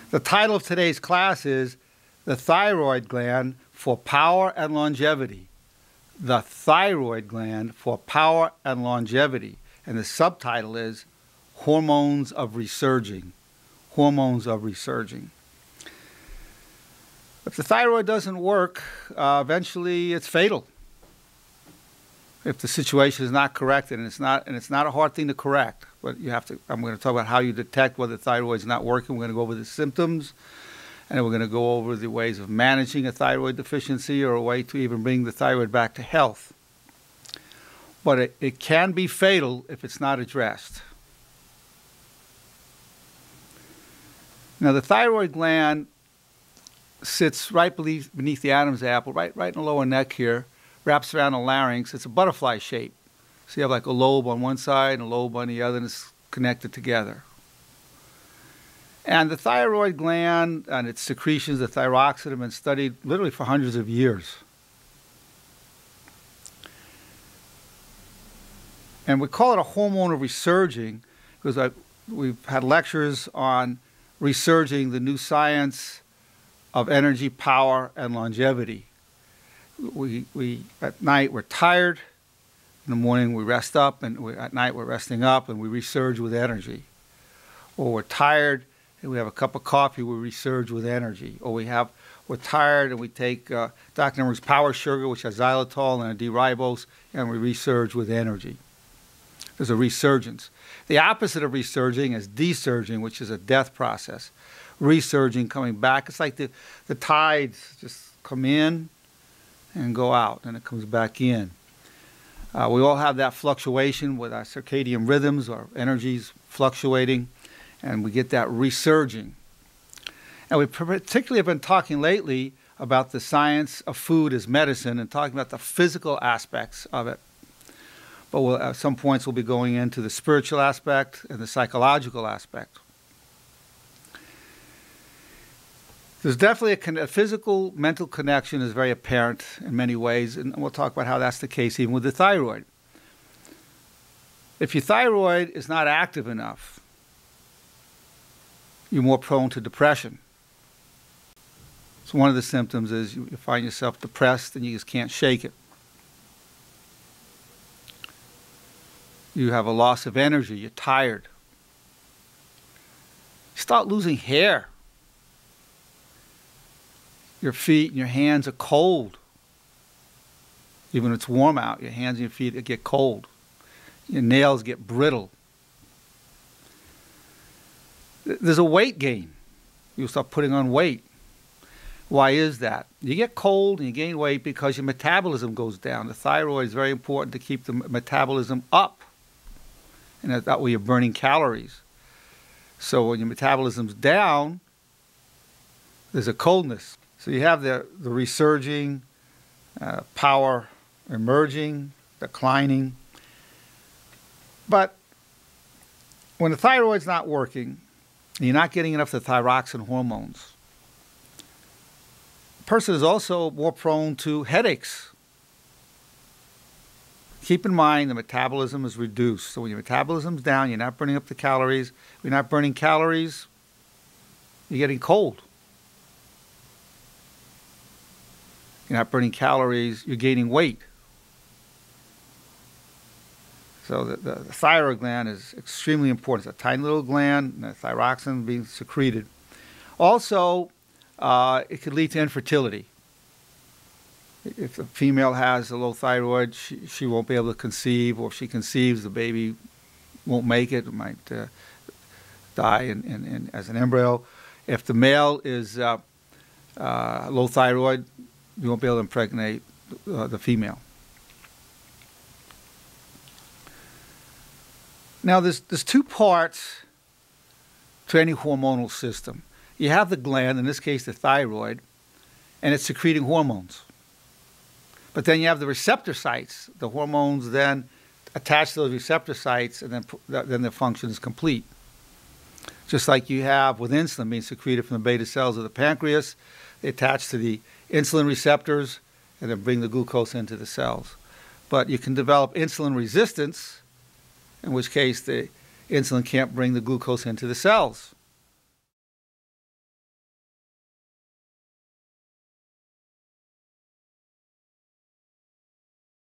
The title of today's class is The Thyroid Gland for Power and Longevity. The Thyroid Gland for Power and Longevity. And the subtitle is Hormones of Resurging. Hormones of Resurging. If the thyroid doesn't work, eventually it's fatal. If the situation is not corrected, and it's not a hard thing to correct, but you have to. I'm going to talk about how you detect whether the thyroid is not working. We're going to go over the symptoms, and then we're going to go over the ways of managing a thyroid deficiency or a way to even bring the thyroid back to health. But it can be fatal if it's not addressed. Now, the thyroid gland sits right beneath the Adam's apple, right in the lower neck here, wraps around the larynx. It's a butterfly shape. So you have like a lobe on one side and a lobe on the other, and it's connected together. And the thyroid gland and its secretions, the thyroxine, have been studied literally for hundreds of years. And we call it a hormone of resurging because we've had lectures on resurging, the new science of energy, power, and longevity. At night we're tired. In the morning we rest up, and at night we're resting up, and we resurge with energy. Or we're tired and we have a cup of coffee, we resurge with energy. Or we're tired and we take Dr. Nerenberg's power sugar, which has xylitol and a D-ribose, and we resurge with energy. There's a resurgence. The opposite of resurging is desurging, which is a death process. Resurging, coming back. It's like the tides just come in and go out, and it comes back in. We all have that fluctuation with our circadian rhythms, our energies fluctuating, and we get that resurging. And we particularly have been talking lately about the science of food as medicine and talking about the physical aspects of it. But at some points we'll be going into the spiritual aspect and the psychological aspect. There's definitely a physical, mental connection is very apparent in many ways, and we'll talk about how that's the case even with the thyroid. If your thyroid is not active enough, you're more prone to depression. So one of the symptoms is you find yourself depressed and you just can't shake it. You have a loss of energy, you're tired. You start losing hair. Your feet and your hands are cold. Even when it's warm out, your hands and your feet get cold. Your nails get brittle. There's a weight gain. You'll start putting on weight. Why is that? You get cold and you gain weight because your metabolism goes down. The thyroid is very important to keep the metabolism up. And that way you're burning calories. So when your metabolism's down, there's a coldness. So you have the resurging, power emerging, declining. But when the thyroid's not working, and you're not getting enough of the thyroxine hormones, the person is also more prone to headaches. Keep in mind the metabolism is reduced. So when your metabolism's down, you're not burning up the calories. If you're not burning calories, you're getting cold. You're not burning calories, you're gaining weight. So the thyroid gland is extremely important. It's a tiny little gland, and the thyroxine being secreted. Also, it could lead to infertility. If the female has a low thyroid, she won't be able to conceive, or if she conceives, the baby won't make it. It might die as an embryo. If the male is low thyroid, you won't be able to impregnate the female. Now, there's two parts to any hormonal system. You have the gland, in this case the thyroid, and it's secreting hormones. But then you have the receptor sites. The hormones then attach to those receptor sites, and then the function is complete. Just like you have with insulin being secreted from the beta cells of the pancreas, they attach to the insulin receptors and then bring the glucose into the cells. But you can develop insulin resistance, in which case the insulin can't bring the glucose into the cells.